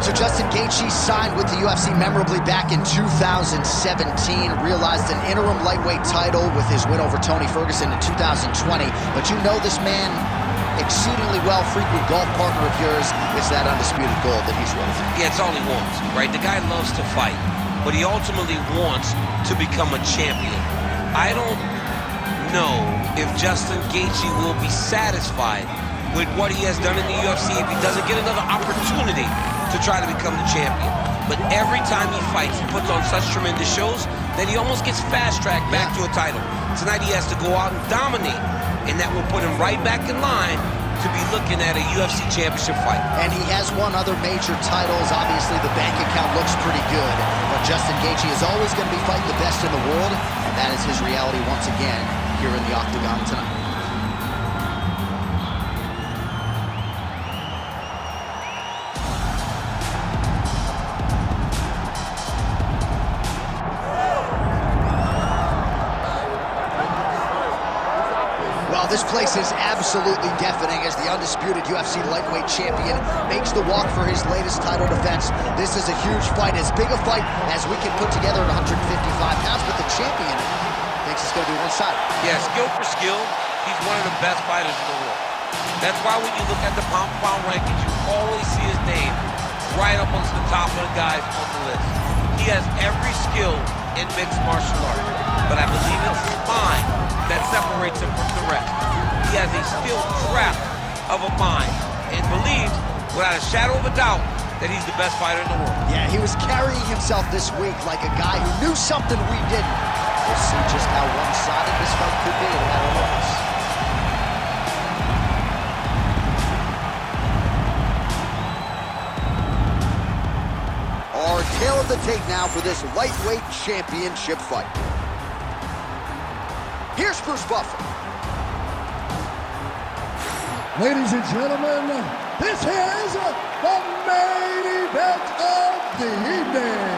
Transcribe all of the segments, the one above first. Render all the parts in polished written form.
So Justin Gaethje signed with the UFC memorably back in 2017, realized an interim lightweight title with his win over Tony Ferguson in 2020. But you know this man exceedingly well, frequent golf partner of yours. It's that undisputed gold that he's with. Yeah, it's all he wants, right? The guy loves to fight, but he ultimately wants to become a champion. I don't know if Justin Gaethje will be satisfied with what he has done in the UFC if he doesn't get another opportunity to try to become the champion. But every time he fights, he puts on such tremendous shows that he almost gets fast-tracked back to a title. Tonight he has to go out and dominate, and that will put him right back in line to be looking at a UFC championship fight. And he has won other major titles. Obviously, the bank account looks pretty good. But Justin Gaethje is always going to be fighting the best in the world, and that is his reality once again here in the Octagon tonight. This place is absolutely deafening as the undisputed UFC lightweight champion makes the walk for his latest title defense. This is a huge fight, as big a fight as we can put together at 155 pounds, but the champion thinks it's going to be one-sided. Yeah, skill for skill, he's one of the best fighters in the world. That's why when you look at the pound-for-pound rankings, you always see his name right up on the top of the guys on the list. He has every skill in mixed martial arts, but I believe it's his mind that separates him from the rest. He has a steel trap of a mind and believes, without a shadow of a doubt, that he's the best fighter in the world. Yeah, he was carrying himself this week like a guy who knew something we didn't. We'll see just how one-sided this fight could be in that Olympics. Our tail of the tape now for this lightweight championship fight. Here's Bruce Buffer. Ladies and gentlemen, this is the main event of the evening.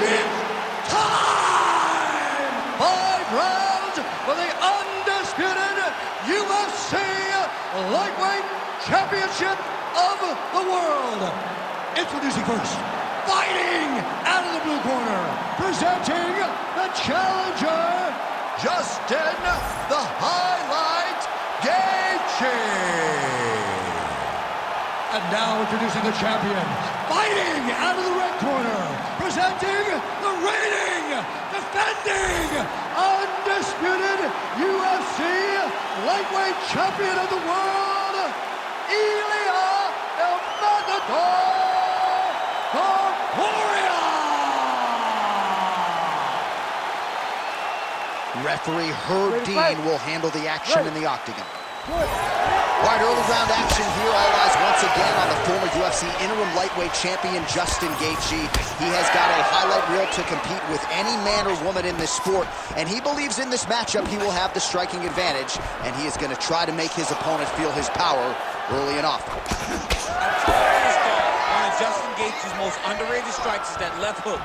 It's time! 5 rounds for the undisputed UFC Lightweight Championship of the world. Introducing first, fighting out of the blue corner, presenting the challenger, Justin the Highlight Gaethje. And now introducing the champion, fighting out of the red corner, presenting the reigning, defending, undisputed UFC Lightweight Champion of the world, Ilia Topuria. Referee Herb Dean will handle the action in the octagon. All right, early round action here. All eyes once again on the former UFC interim lightweight champion, Justin Gaethje. He has got a highlight reel to compete with any man or woman in this sport, and he believes in this matchup he will have the striking advantage, and he is going to try to make his opponent feel his power early and often. One of Justin Gaethje's most underrated strikes is that left hook.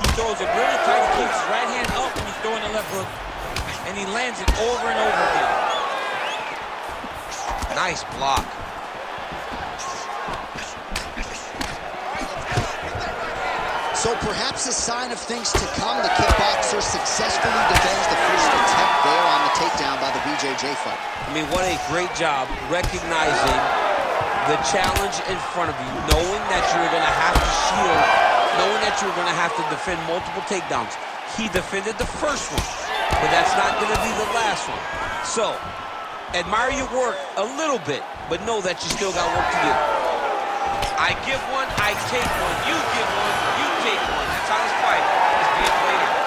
He throws it really tight, he keeps his right hand up when he's throwing the left hook, and he lands it over and over again. Nice block. So perhaps a sign of things to come, the kickboxer successfully defends the first attempt there on the takedown by the BJJ fight. I mean, what a great job recognizing the challenge in front of you, knowing that you're going to have to shield, knowing that you're going to have to defend multiple takedowns. He defended the first one, but that's not going to be the last one. So, admire your work a little bit, but know that you still got work to do. I give one, I take one, you give one, you take one. That's how this fight is being played here.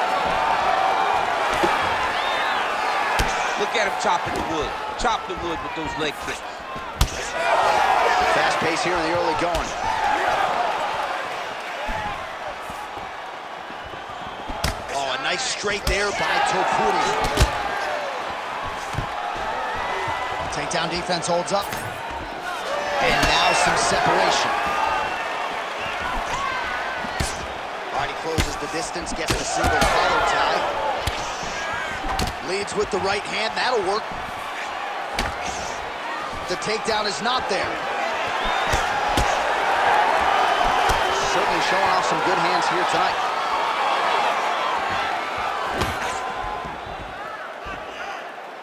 Look at him chopping the wood. Chop the wood with those leg kicks. Fast pace here in the early going. Oh, a nice straight there by Topuria. Takedown defense holds up. And now some separation. All right, he closes the distance, gets the single collar tie. Leads with the right hand, that'll work. but the takedown is not there. Certainly showing off some good hands here tonight.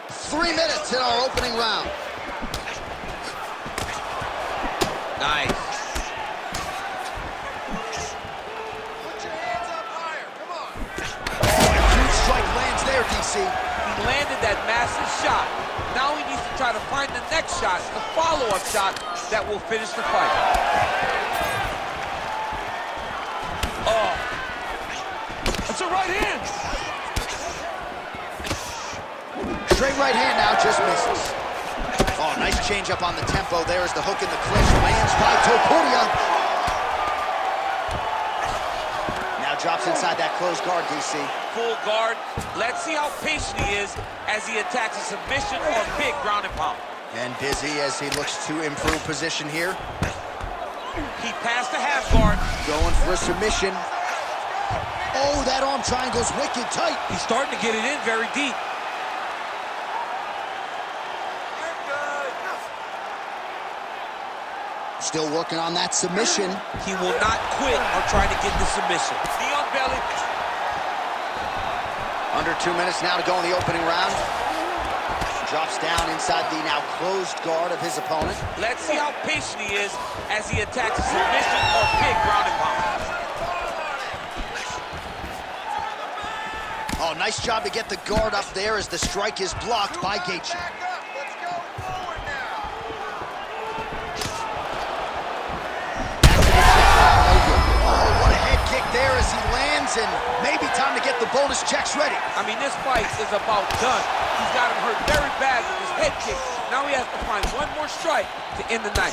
Three minutes in our opening round. Nice. Put your hands up higher, come on. Oh, a huge strike lands there, DC. He landed that massive shot. Now he needs to try to find the next shot, the follow-up shot that will finish the fight. Oh. That's a right hand. Straight right hand now, just misses. Oh, nice change up on the tempo. There's the hook in the clinch. Lands by Topuria. Now drops inside that closed guard, DC. Full guard. Let's see how patient he is as he attacks a submission or a big ground and pound. And busy as he looks to improve position here. He passed the half guard. Going for a submission. Oh, that arm triangle's wicked tight. He's starting to get it in very deep. Still working on that submission. He will not quit or try to get the submission. Knee on belly. Under 2 minutes now to go in the opening round. Drops down inside the now closed guard of his opponent. Let's see how patient he is as he attacks a submission or big ground and pound. Oh, nice job to get the guard up there as the strike is blocked by Gaethje. There as he lands, and maybe time to get the bonus checks ready. I mean, this fight is about done. He's got him hurt very bad with his head kick. Now he has to find one more strike to end the night.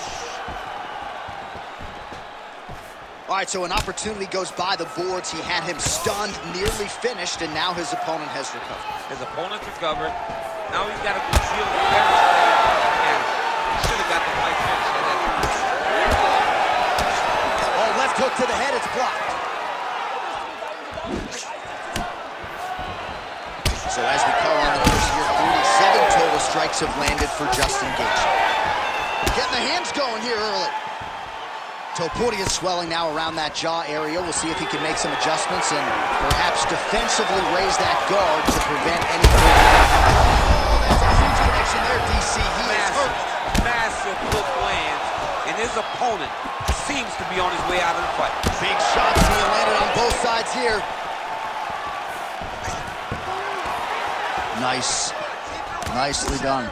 All right, so an opportunity goes by the boards. He had him stunned, nearly finished, and now his opponent has recovered. His opponent's recovered. Now he's got to conceal the damage. He should have got the fight finished. Oh, left hook to the head, it's blocked. So as we call on the numbers here, 47 total strikes have landed for Justin Gaethje. Getting the hands going here early. Topuria swelling now around that jaw area. We'll see if he can make some adjustments and perhaps defensively raise that guard to prevent any further damage. Oh, that's a huge connection there, DC. He is hurt. Massive hook lands, and his opponent seems to be on his way out of the fight. Big shots being landed on both sides here. Nice. Nicely done.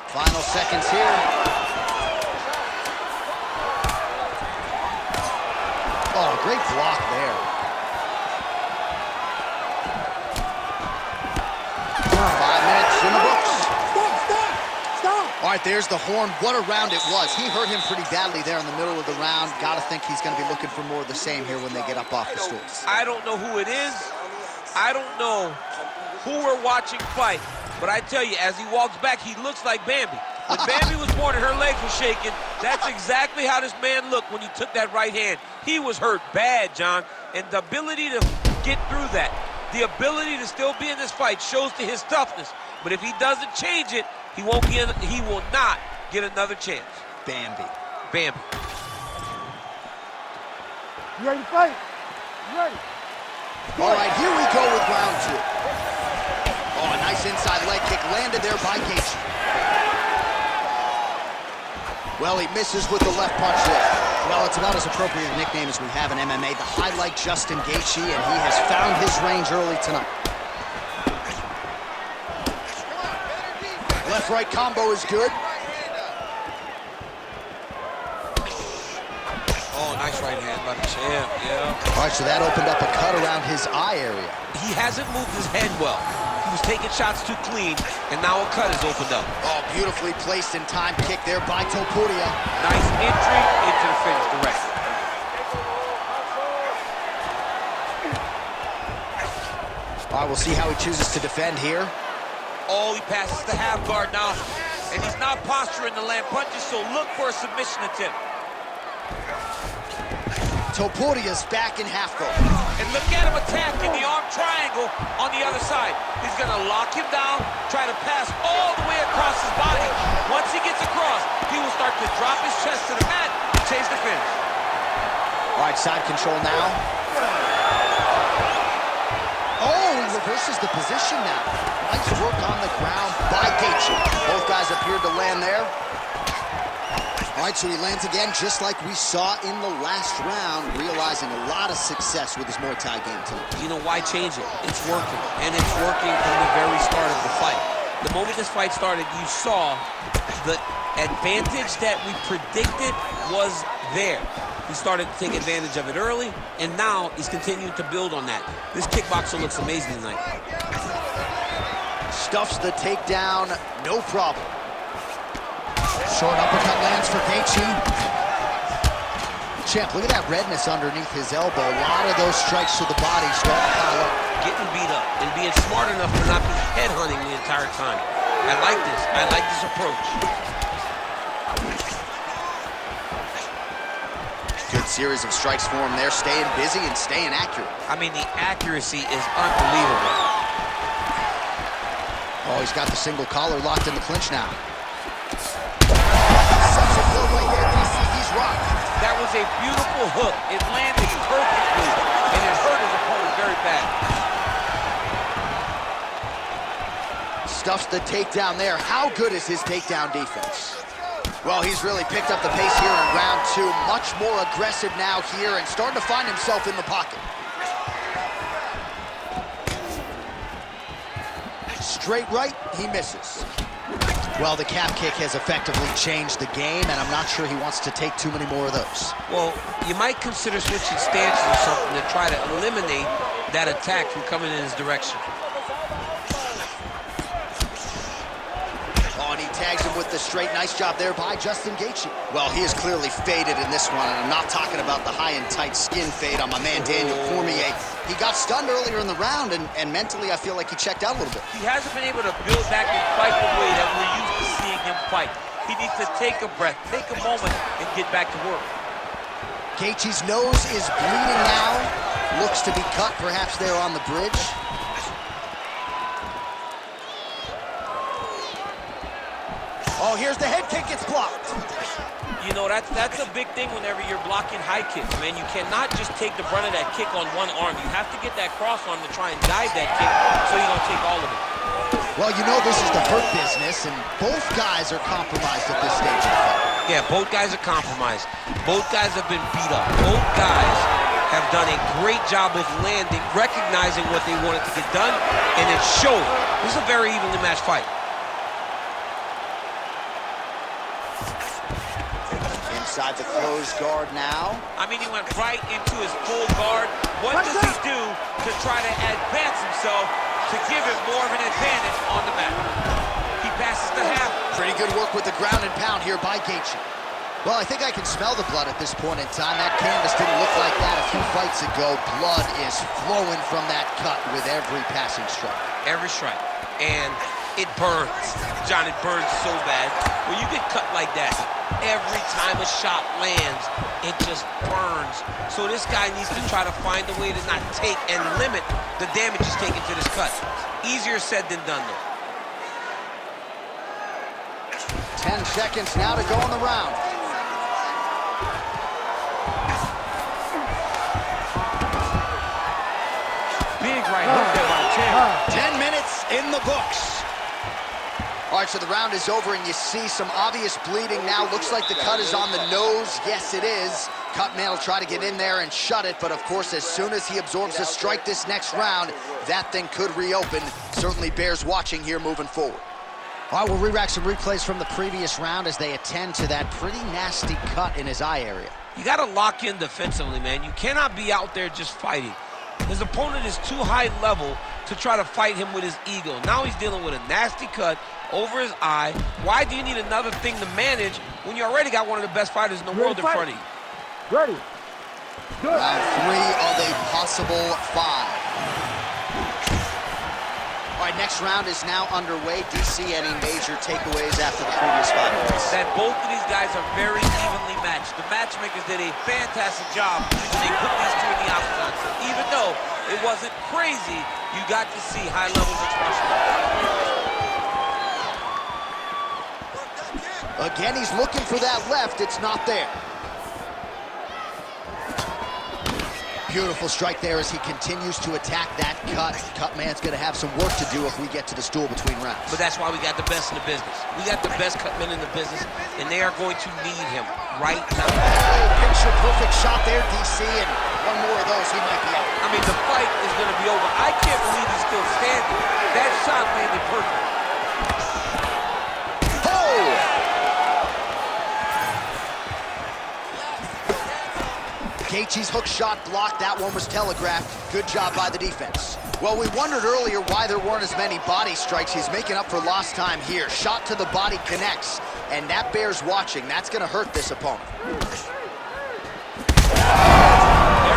Final seconds here. Oh, great block there. 5 minutes in the books. Stop. All right, there's the horn. What a round it was. He hurt him pretty badly there in the middle of the round. Gotta think he's gonna be looking for more of the same here when they get up off the stools. I don't know who it is. I don't know who we're watching fight. But I tell you, as he walks back, he looks like Bambi. When Bambi was born and her legs were shaking, that's exactly how this man looked when he took that right hand. He was hurt bad, John. And the ability to get through that, the ability to still be in this fight shows to his toughness. But if he doesn't change it, he will not get another chance. Bambi. You ready to fight? You ready? All right, here we go with round two. Oh, a nice inside leg kick landed there by Gaethje. Well, he misses with the left punch there. Well, it's about as appropriate a nickname as we have in MMA. The highlight Justin Gaethje, and he has found his range early tonight. Left-right combo is good. Oh, nice right hand by the champ, yeah. All right, so that opened up a cut around his eye area. He hasn't moved his head well. He was taking shots too clean, and now a cut has opened up. Oh, beautifully placed in time kick there by Topuria. Nice entry into the finish, direct. All right, we'll see how he chooses to defend here. Oh, he passes the half guard now, and he's not posturing to land punches, so look for a submission attempt. Topuria's back in half guard. And look at him attacking the arm triangle on the other side. He's gonna lock him down, try to pass all the way across his body. Once he gets across, he will start to drop his chest to the mat and chase the finish. All right, side control now. Oh, he reverses the position now. Nice work on the ground by Gaethje. Both guys appeared to land there. All right, so he lands again, just like we saw in the last round, realizing a lot of success with his Muay Thai game tonight. You know, why change it? It's working, and it's working from the very start of the fight. The moment this fight started, you saw the advantage that we predicted was there. He started to take advantage of it early, and now he's continuing to build on that. This kickboxer looks amazing tonight. Stuffs the takedown, no problem. Short uppercut lands for Gaethje. Champ, look at that redness underneath his elbow. A lot of those strikes to the body start to pile up. Getting beat up and being smart enough to not be headhunting the entire time. I like this. I like this approach. Good series of strikes for him there, staying busy and staying accurate. I mean, the accuracy is unbelievable. Oh, he's got the single collar locked in the clinch now. He's rocked. That was a beautiful hook. It landed perfectly, and it hurt his opponent very bad. Stuffs the takedown there. How good is his takedown defense? Well, he's really picked up the pace here in round two. Much more aggressive now here and starting to find himself in the pocket. Straight right, he misses. Well, the calf kick has effectively changed the game, and I'm not sure he wants to take too many more of those. Well, you might consider switching stances or something to try to eliminate that attack from coming in his direction. Oh, and he tags him with the straight. Nice job there by Justin Gaethje. Well, he is clearly faded in this one, and I'm not talking about the high and tight skin fade on my man Daniel Cormier. He got stunned earlier in the round, and mentally I feel like he checked out a little bit. He hasn't been able to build back and fight the way that we're used to seeing him fight. He needs to take a breath, take a moment, and get back to work. Gaethje's nose is bleeding now. Looks to be cut, perhaps there on the bridge. Oh, here's the head kick, it's blocked. You know, that's a big thing whenever you're blocking high kicks, man. You cannot just take the brunt of that kick on one arm. You have to get that cross arm to try and guide that kick so you don't take all of it. Well, you know this is the hurt business, and both guys are compromised at this stage of the fight. Yeah, both guys are compromised. Both guys have been beat up. Both guys have done a great job of landing, recognizing what they wanted to get done, and it showed. This is a very evenly matched fight. Inside the closed guard now. I mean, he went right into his full guard. What does he do to try to advance himself to give him more of an advantage on the mat? He passes the half. Pretty good work with the ground and pound here by Gaethje. Well, I think I can smell the blood at this point in time. That canvas didn't look like that a few fights ago. Blood is flowing from that cut with every passing strike. Every strike. And it burns. John, it burns so bad. When you get cut like that, every time a shot lands, it just burns. So this guy needs to try to find a way to not take and limit the damage he's taken to this cut. Easier said than done, though. 10 seconds now to go in the round. Big right hook there by the champ. 10 minutes in the books. All right, so the round is over, and you see some obvious bleeding now. Looks like the cut is on the nose. Yes, it is. Cutman will try to get in there and shut it, but of course, as soon as he absorbs a strike this next round, that thing could reopen. Certainly bears watching here moving forward. All right, we'll re-rack some replays from the previous round as they attend to that pretty nasty cut in his eye area. You got to lock in defensively, man. You cannot be out there just fighting. His opponent is too high level to try to fight him with his ego. Now he's dealing with a nasty cut over his eye. Why do you need another thing to manage when you already got one of the best fighters in the world in front of you? Ready. Good. Round 3 of a possible 5. All All right, next round is now underway. DC, any major takeaways after the previous 5 minutes? That both of these guys are very evenly matched. The matchmakers did a fantastic job when they put these two in the octagon. Even though it wasn't crazy, you got to see high levels of expression. Again, he's looking for that left. It's not there. Beautiful strike there as he continues to attack that cut. Cut man's going to have some work to do if we get to the stool between rounds. But that's why we got the best in the business. We got the best cut men in the business, and they are going to need him right now. Oh, picture perfect shot there, DC, and one more of those, he might be out. I mean, the fight is going to be over. I can't believe he's still standing. That shot landed perfect. Gaethje's hook shot blocked. That one was telegraphed. Good job by the defense. Well, we wondered earlier why there weren't as many body strikes. He's making up for lost time here. Shot to the body connects, and that bears watching. That's going to hurt this opponent. There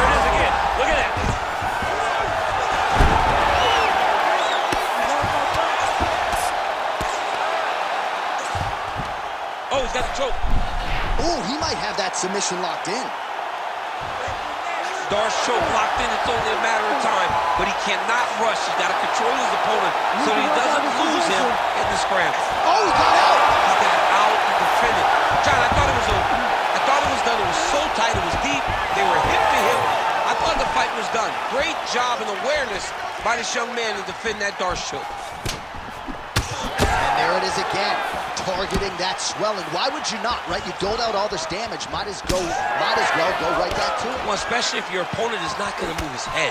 it is again. Look at that. Oh, he's got the choke. Oh, he might have that submission locked in. Darce choke locked in, it's only a matter of time, but he cannot rush. He's got to control his opponent so he doesn't lose him in the scramble. Oh, he got out! He got out and defended. John, I thought it was over. I thought it was done. It was so tight, it was deep. They were hip to hip. I thought the fight was done. Great job and awareness by this young man to defend that Darce choke. And there it is again, targeting that swelling. Why would you not, right? You doled out all this damage. Might as well go right back to it. Well, especially if your opponent is not going to move his head.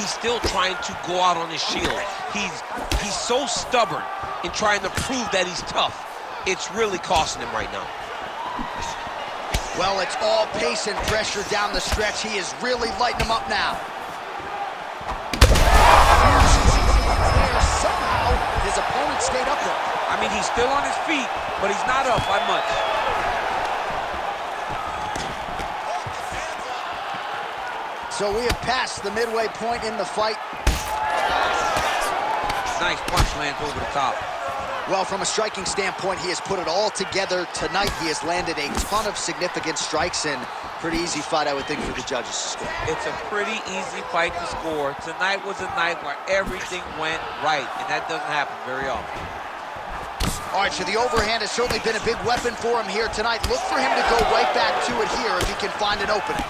He's still trying to go out on his shield. He's so stubborn in trying to prove that he's tough. It's really costing him right now. Well, it's all pace and pressure down the stretch. He is really lighting them up now. Somehow, his opponent stayed upright. I mean, he's still on his feet, but he's not up by much. So we have passed the midway point in the fight. Nice punch lands over the top. Well, from a striking standpoint, he has put it all together tonight. He has landed a ton of significant strikes, and pretty easy fight, I would think, for the judges to score. It's a pretty easy fight to score. Tonight was a night where everything went right, and that doesn't happen very often. All right, so the overhand has certainly been a big weapon for him here tonight. Look for him to go right back to it here if he can find an opening.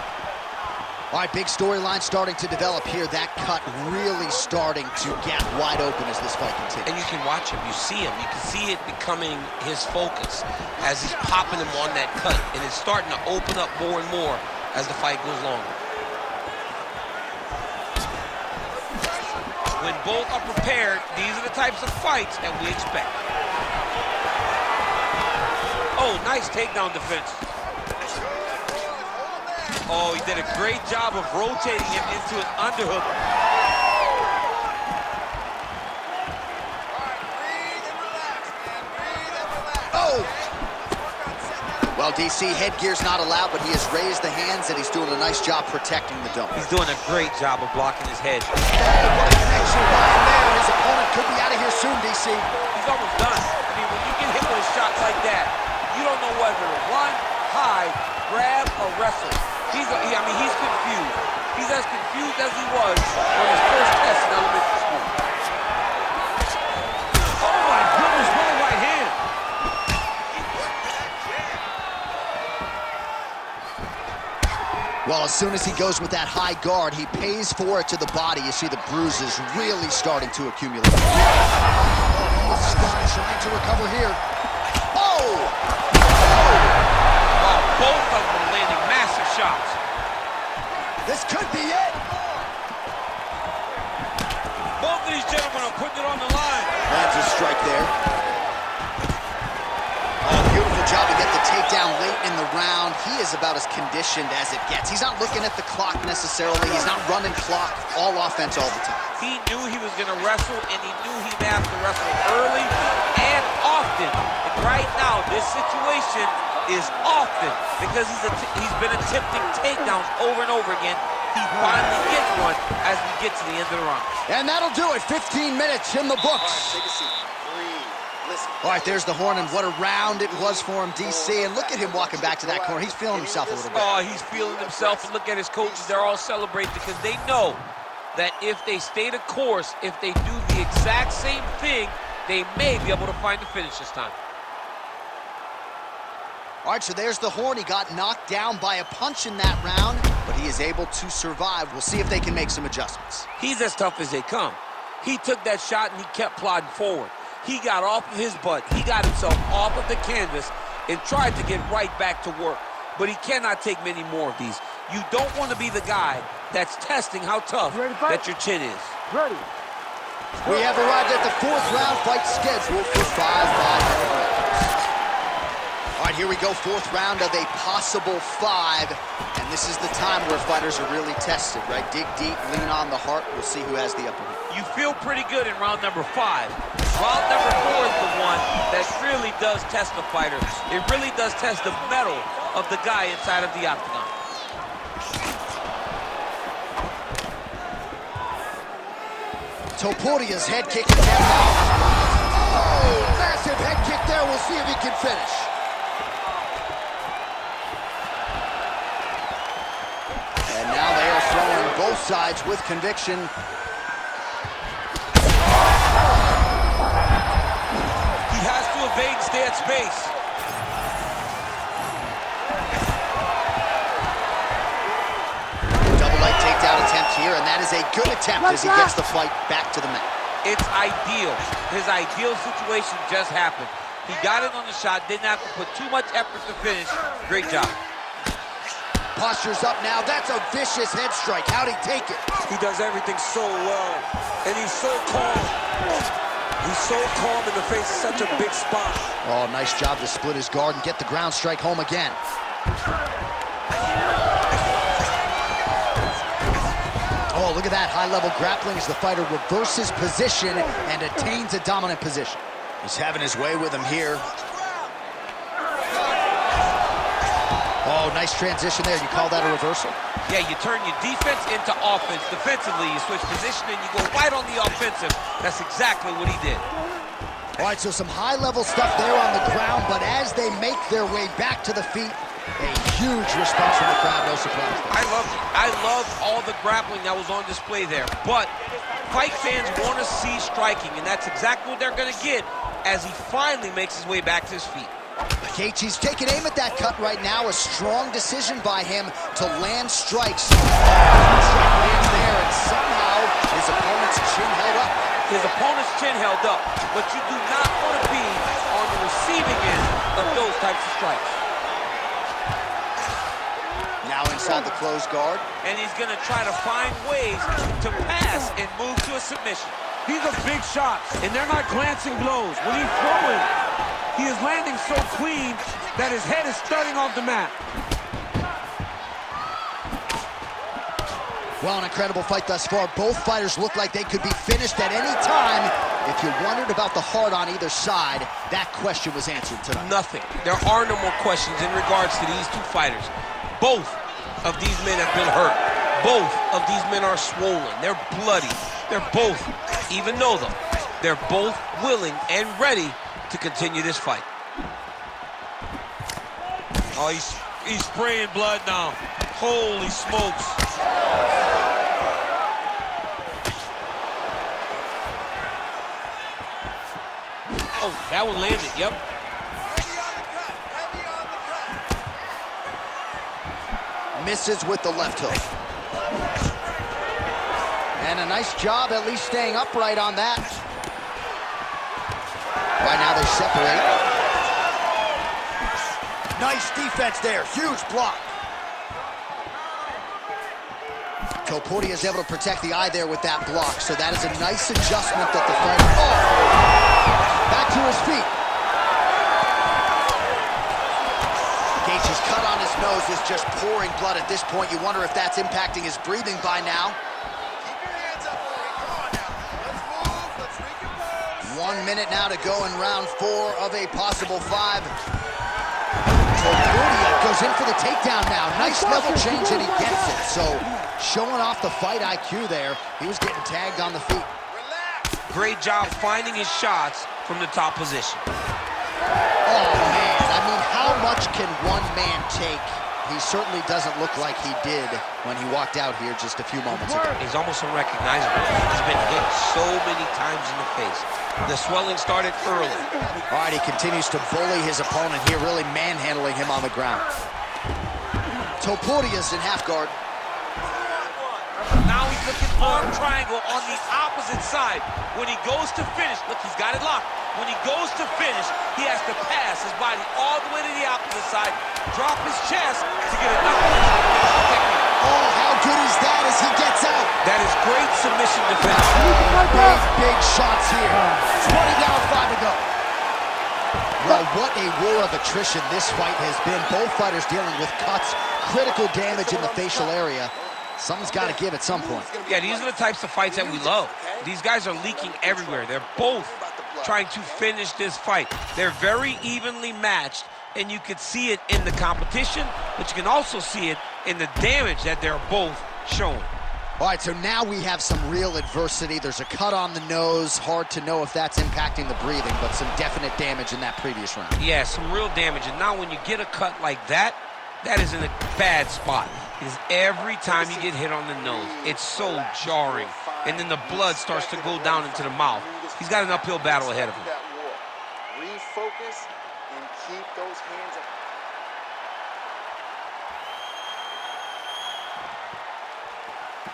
All right, big storyline starting to develop here. That cut really starting to get wide open as this fight continues. And you can watch him, you see him. You can see it becoming his focus as he's popping him on that cut. And it's starting to open up more and more as the fight goes longer. When both are prepared, these are the types of fights that we expect. Oh, nice takedown defense. Oh, he did a great job of rotating him into an underhook. Oh! Well, DC, headgear's not allowed, but he has raised the hands, and he's doing a nice job protecting the dome. He's doing a great job of blocking his head. Oh, what a connection by him there. His opponent could be out of here soon, DC. He's almost done. I mean, when you get hit with a shot like that, you don't know whether to run, hide, grab, or wrestle. He's confused. He's as confused as he was on his first test in elementary school. Oh my goodness, what a right hand. Well, as soon as he goes with that high guard, he pays for it to the body. You see the bruises really starting to accumulate. Oh, Stein trying to recover here. Oh! Wow, both of them are landing massive shots. This could be it. Both of these gentlemen are putting it on the line. Lands a strike there. Oh, beautiful job to get the takedown late in the round. He is about as conditioned as it gets. He's not looking at the clock necessarily. He's not running clock, all offense all the time. He knew he was going to wrestle, and he knew he'd have to wrestle early and often. And right now, this situation is often because he's been attempting takedowns over and over again he finally gets one as we get to the end of the round. And that'll do it. 15 minutes in the books. Take a seat. Breathe. Listen. All right, there's the horn, and what a round it was for him, DC. And look at him walking back to that corner. He's feeling himself a little bit. Oh, he's feeling himself, and look at his coaches. They're all celebrating because they know that if they stay the course, if they do the exact same thing, they may be able to find the finish this time. All right, so there's the horn. He got knocked down by a punch in that round, but he is able to survive. We'll see if they can make some adjustments. He's as tough as they come. He took that shot and he kept plodding forward. He got off of his butt. He got himself off of the canvas and tried to get right back to work. But he cannot take many more of these. You don't want to be the guy that's testing how tough that your chin is. Ready. We have arrived at the 4th round fight scheduled for 5 rounds. All right, here we go, 4th round of a possible 5. And this is the time where fighters are really tested, right? Dig deep, lean on the heart. We'll see who has the upper hand. You feel pretty good in round number 5. Round number 4 is the one that really does test the fighter. It really does test the mettle of the guy inside of the octagon. Topuria's head kick attempt. Oh, massive head kick there. We'll see if he can finish. And now they are throwing both sides with conviction. He has to evade and stay at space. Double leg takedown attempt here, and that is a good attempt as he gets the fight back to the mat. It's ideal. His ideal situation just happened. He got it on the shot, didn't have to put too much effort to finish. Great job. Posture's up now. That's a vicious head strike. How'd he take it? He does everything so well, and he's so calm. He's so calm in the face of such a big spot. Oh, nice job to split his guard and get the ground strike home again. Oh, look at that high-level grappling as the fighter reverses position and attains a dominant position. He's having his way with him here. Oh, nice transition there. You call that a reversal? Yeah, you turn your defense into offense. Defensively, you switch position and you go right on the offensive. That's exactly what he did. All right, so some high-level stuff there on the ground, but as they make their way back to the feet, a huge response from the crowd, no surprise. I loved it. I loved all the grappling that was on display there. But fight fans want to see striking, and that's exactly what they're going to get as he finally makes his way back to his feet. Gaethje's taking aim at that cut right now. A strong decision by him to land strikes. Strike lands there, and somehow his opponent's chin held up. His opponent's chin held up, but you do not want to be on the receiving end of those types of strikes. Now inside the closed guard. And he's going to try to find ways to pass and move to a submission. These are big shots, and they're not glancing blows. When he's throwing, he is landing so clean that his head is starting off the mat. Well, an incredible fight thus far. Both fighters look like they could be finished at any time. If you wondered about the heart on either side, that question was answered tonight. Nothing. There are no more questions in regards to these two fighters. Both of these men have been hurt. Both of these men are swollen. They're bloody. They're both, even know them, they're both willing and ready to continue this fight. Oh, he's spraying blood now. Holy smokes. Oh, that one landed, yep. Misses with the left hook. And a nice job at least staying upright on that. Right now they separate. Nice defense there, huge block. Topuria is able to protect the eye there with that block, so that is a nice adjustment that the fighter... Oh! Back to his feet. Gaethje's cut on his nose is just pouring blood at this point. You wonder if that's impacting his breathing by now. Keep your hands up, Louie. Come on now. Let's move. Let's recompose. 1 minute now to go in round 4 of a possible 5. Topuria goes in for the takedown now. Nice level change, and he gets it. So, showing off the fight IQ there. He was getting tagged on the feet. Great job finding his shots from the top position. Oh, man. I mean, how much can one man take? He certainly doesn't look like he did when he walked out here just a few moments ago. He's almost unrecognizable. He's been hit so many times in the face. The swelling started early. All right, he continues to bully his opponent here, really manhandling him on the ground. Topuria's in half guard. Now he's looking arm triangle on the opposite side. When he goes to finish, look, he's got it locked. When he goes to finish, he has to pass his body all the way to the opposite side, drop his chest to get a knockdown. Oh, how good is that as he gets out? That is great submission defense. Big shots here. 20 down, 5 to go. Well, what a war of attrition this fight has been. Both fighters dealing with cuts, critical damage in the facial area. Something's got to give at some point. Yeah, these are the types of fights that we love. These guys are leaking everywhere. They're both trying to finish this fight. They're very evenly matched, and you can see it in the competition, but you can also see it in the damage that they're both showing. All right, so now we have some real adversity. There's a cut on the nose. Hard to know if that's impacting the breathing, but some definite damage in that previous round. Yeah, some real damage. And now when you get a cut like that, that is in a bad spot. Because every time you get hit on the nose, it's so jarring. And then the blood starts to go down into the mouth. He's got an uphill battle ahead of him. Refocus and keep those hands up.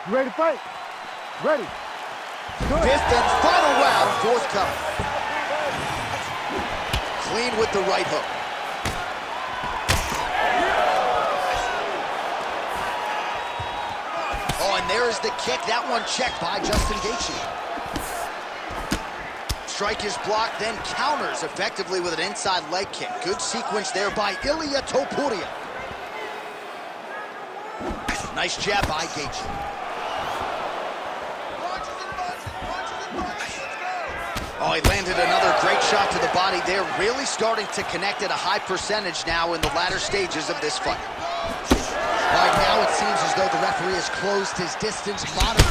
You ready to fight? Ready. Fifth and final round, forthcoming. Clean with the right hook. Oh, and there is the kick. That one checked by Justin Gaethje. Strike is blocked, then counters effectively with an inside leg kick. Good sequence there by Ilia Topuria. Nice jab by Gaethje. Oh, he landed another great shot to the body there. Really starting to connect at a high percentage now in the latter stages of this fight. Right now, it seems as though the referee has closed his distance monitor.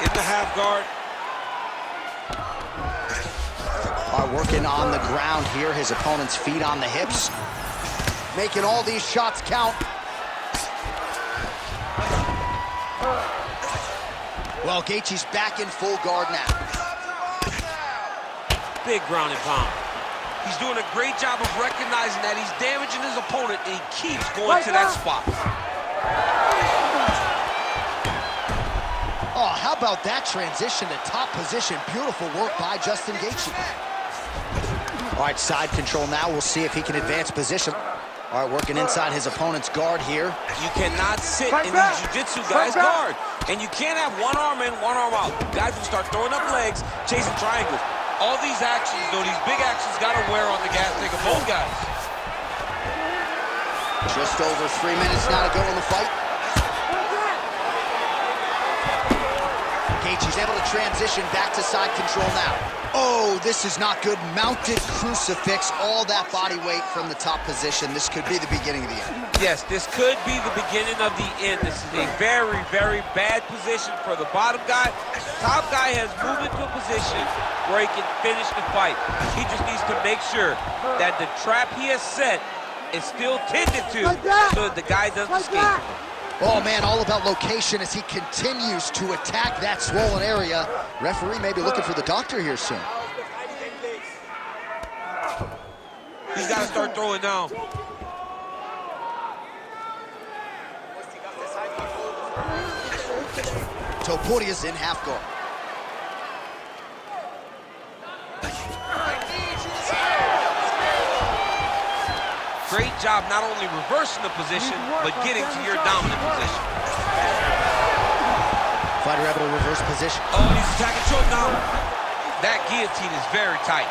In the half guard. Working on the ground here, his opponent's feet on the hips. Making all these shots count. Well, Gaethje's back in full guard now. Big ground and pound. He's doing a great job of recognizing that he's damaging his opponent, and he keeps going to that spot. Oh, how about that transition to top position? Beautiful work by Justin Gaethje. All right, side control now. We'll see if he can advance position. All right, working inside his opponent's guard here. You cannot sit in these jiu-jitsu guys' guard. And you can't have one arm in, one arm out. Guys will start throwing up legs, chasing triangles. All these actions, though, these big actions got to wear on the gas tank of both guys. Just over 3 minutes now to go in the fight. Gaethje's able to transition back to side control now. Oh, this is not good. Mounted crucifix, all that body weight from the top position. This could be the beginning of the end. Yes, this could be the beginning of the end. This is a very, very bad position for the bottom guy. Top guy has moved into a position where he can finish the fight. He just needs to make sure that the trap he has set is still tended to so that the guy doesn't escape from it. Oh, man, all about location as he continues to attack that swollen area. Referee may be looking for the doctor here soon. He's got to start throwing down. Topuria's in half guard. Great job not only reversing the position, but getting to your dominant position. Fighter able to reverse position. Oh, he's attacking short now. That guillotine is very tight.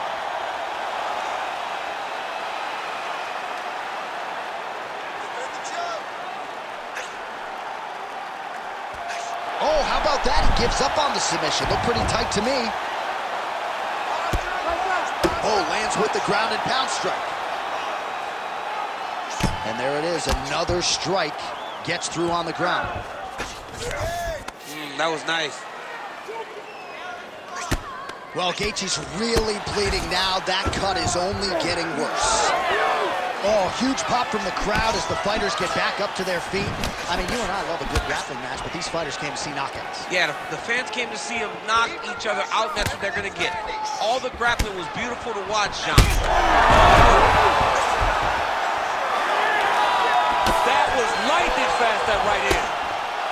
How about that? He gives up on the submission. Looked pretty tight to me. Oh, lands with the ground and pound strike. And there it is, another strike. Gets through on the ground. That was nice. Well, Gaethje's really bleeding now. That cut is only getting worse. Oh, huge pop from the crowd as the fighters get back up to their feet. I mean, you and I love a good grappling match, but these fighters came to see knockouts. Yeah, the fans came to see them knock each other out, and that's what they're going to get. All the grappling was beautiful to watch, John. That was lightning fast, that right hand.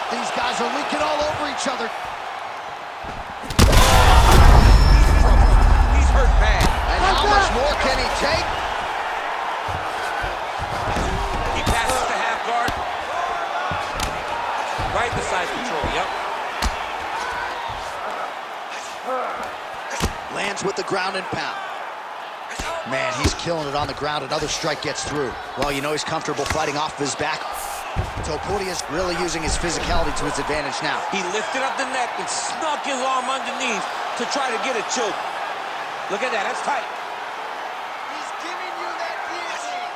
These guys are leaking all over each other. He's hurt bad. And how much more can he take? He passes to half guard. Right beside control, yep. Lands with the ground and pound. Man, he's killing it on the ground. Another strike gets through. Well, you know he's comfortable fighting off of his back. Topuria's really using his physicality to his advantage now. He lifted up the neck and snuck his arm underneath to try to get a choke. Look at that, that's tight. He's giving you that guillotine.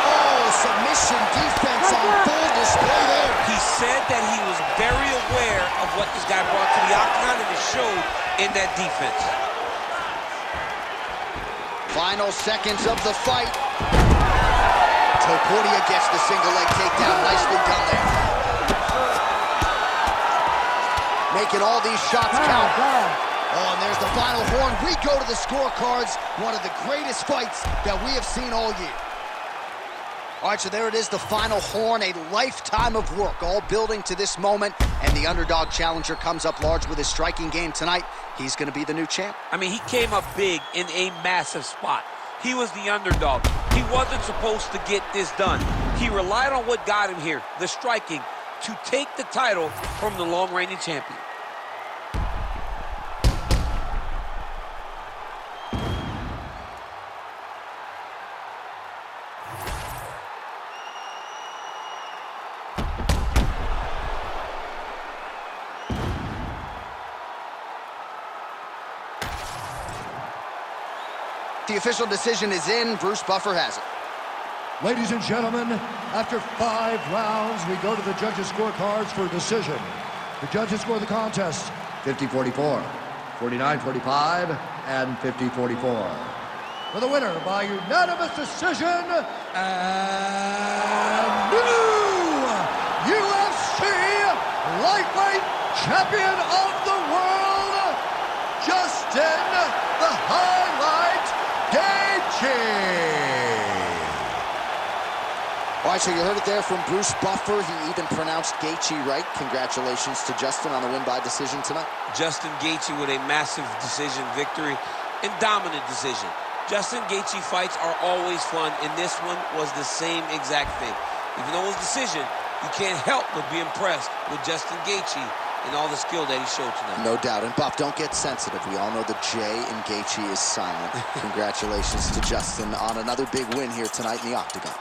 Oh, submission defense on full display there. He said that he was very aware of what this guy brought to the octagon, and it showed in that defense. Final seconds of the fight. Topuria gets the single leg takedown. Nicely done there. Making all these shots count. Oh, and there's the final horn. We go to the scorecards. One of the greatest fights that we have seen all year. All right, so there it is, the final horn, a lifetime of work, all building to this moment, and the underdog challenger comes up large with his striking game tonight. He's going to be the new champ. I mean, he came up big in a massive spot. He was the underdog. He wasn't supposed to get this done. He relied on what got him here, the striking, to take the title from the long-reigning champion. The official decision is in. Bruce Buffer has it. Ladies and gentlemen, after 5 rounds, we go to the judges' scorecards for a decision. The judges score the contest 50-44, 49-45, and 50-44. For the winner by unanimous decision, and new UFC lightweight champion of the world, Justin the Highlight Gaethje. All right, so you heard it there from Bruce Buffer. He even pronounced Gaethje right. Congratulations to Justin on the win by decision tonight. Justin Gaethje with a massive decision victory and dominant decision. Justin Gaethje fights are always fun, and this one was the same exact thing. Even though it was decision, you can't help but be impressed with Justin Gaethje and all the skill that he showed tonight. No doubt. And Buff, don't get sensitive. We all know the J in Gaethje is silent. Congratulations to Justin on another big win here tonight in the Octagon.